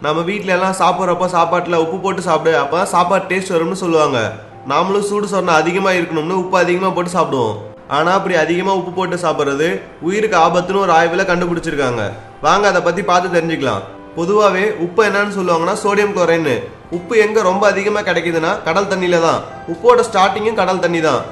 நம்ம வீட்ல எல்லாம் சாப்பிட்றப்ப சாப்பாட்டுல உப்பு போட்டு சாப்பிடு, அப்பதான் சாப்பாடு டேஸ்ட் வரும்னு சொல்லுவாங்க. நாமளும் சூடு சொன்ன அதிகமா இருக்கணும்னு உப்பு அதிகமா போட்டு சாப்பிடுவோம். ஆனா அப்படி அதிகமா உப்பு போட்டு சாப்பிட்றது உயிருக்கு ஆபத்துன்னு ஒரு ஆய்வுல கண்டுபிடிச்சிருக்காங்க. வாங்க அதை பத்தி பார்த்து தெரிஞ்சுக்கலாம். பொதுவாகவே உப்பு என்னன்னு சொல்லுவாங்கன்னா சோடியம் குளோரைன்னு. உப்பு எங்க ரொம்ப அதிகமா கிடைக்குதுன்னா கடல் தண்ணியில தான். உப்போட ஸ்டார்டிங்கும் கடல் தண்ணி தான்.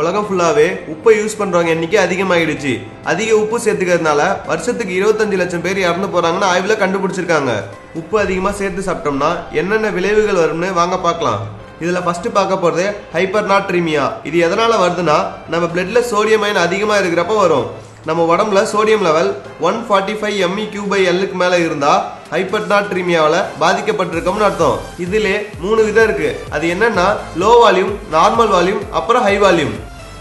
உலகம் ஃபுல்லாவே உப்பை யூஸ் பண்றவங்க எண்ணிக்கை அதிகமாகிடுச்சு. அதிக உப்பு சேர்த்துக்கிறதுனால வருஷத்துக்கு 25 லட்சம் பேர் இறந்து போறாங்கன்னு ஆய்வுல கண்டுபிடிச்சிருக்காங்க. உப்பு அதிகமா சேர்த்து சாப்பிட்டோம்னா என்னென்ன விளைவுகள் வரும்னு வாங்க பார்க்கலாம். இதுல ஃபர்ஸ்ட் பார்க்க போறது ஹைப்பர்நாட்ரிமியா. இது எதனால வருதுன்னா நம்ம பிளட்ல சோடியம் அயன் அதிகமா இருக்கிறப்ப வரும். நம்ம உடம்புல சோடியம் லெவல் 145 MEq/L மேல இருந்தா ஹைப்பர்நாட்ரிமியாவில் பாதிக்கப்பட்டிருக்கோம்னு அர்த்தம். இதுல 3 விதம் இருக்கு. அது என்னன்னா லோ வால்யூம், நார்மல் வால்யூம், அப்புறம் ஹை வால்யூம்.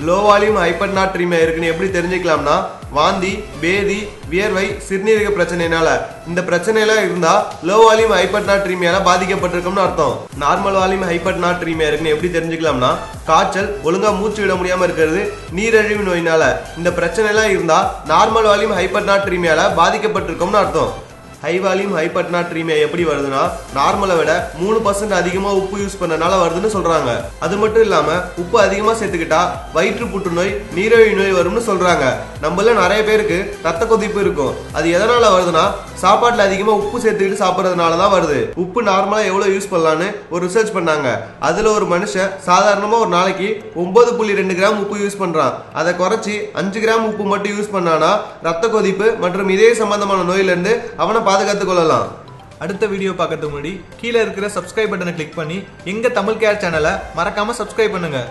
லோ வால்யூம் ஹைப்பர்நாட்ரிமியா இருக்குன்னு எப்படி தெரிஞ்சுக்கலாம்னா வாந்தி, பேதி, வியர்வை, சிறுநீரக பிரச்சனைனால இந்த பிரச்சனைலாம் இருந்தா லோ வால்யூம் ஹைப்பர்நாட்ரிமியால பாதிக்கப்பட்டிருக்கும்னு அர்த்தம். நார்மல் வால்யூம் ஹைப்பர்நாட்ரிமியா இருக்குன்னு எப்படி தெரிஞ்சுக்கலாம்னா காய்ச்சல், ஒழுங்கா மூச்சு விட முடியாம இருக்கிறது, நீரிழிவு நோயினால இந்த பிரச்சனைலாம் இருந்தா நார்மல் வால்யூம் ஹைப்பர்நாட்ரிமியால பாதிக்கப்பட்டிருக்கும்னு அர்த்தம். ஹை வால்யூம் ஹைப்பர்நாட்ரிமியா எப்படி வருதுன்னா நார்மலை விட 3% அதிகமா உப்பு யூஸ் பண்ணனால வருதுன்னு சொல்றாங்க. அது மட்டும் இல்லாம உப்பு அதிகமா சேர்த்துக்கிட்டா வயிற்று புற்றுநோய், நீரிழிவு நோய் வரும்னு சொல்றாங்க. நம்மள நிறைய பேருக்கு ரத்த கொதிப்பு இருக்கும். அது எதனால வருதுன்னா சாப்பாட்டுல அதிகமா உப்பு சேர்த்துக்கிட்டு சாப்பிட்றதுனாலதான் வருது. உப்பு நார்மலா எவ்வளவு யூஸ் பண்ணலான்னு ஒரு ரிசர்ச் பண்ணாங்க. அதுல ஒரு மனுஷன் சாதாரணமா ஒரு நாளைக்கு 9.2 கிராம் உப்பு யூஸ் பண்றான். அதை குறைச்சி 5 கிராம் உப்பு மட்டும் யூஸ் பண்ணானா ரத்த கொதிப்பு மற்றும் இதய சம்பந்தமான நோயில இருந்து அவனை பாதுகாத்துக் கொள்ளலாம். அடுத்த வீடியோ பார்க்கறதுக்கு முன்னாடி கீழே இருக்கிற சப்ஸ்கிரைப் பட்டனை கிளிக் பண்ணி எங்க தமிழ் கேர் சேனலை மறக்காம சப்ஸ்கிரைப் பண்ணுங்க.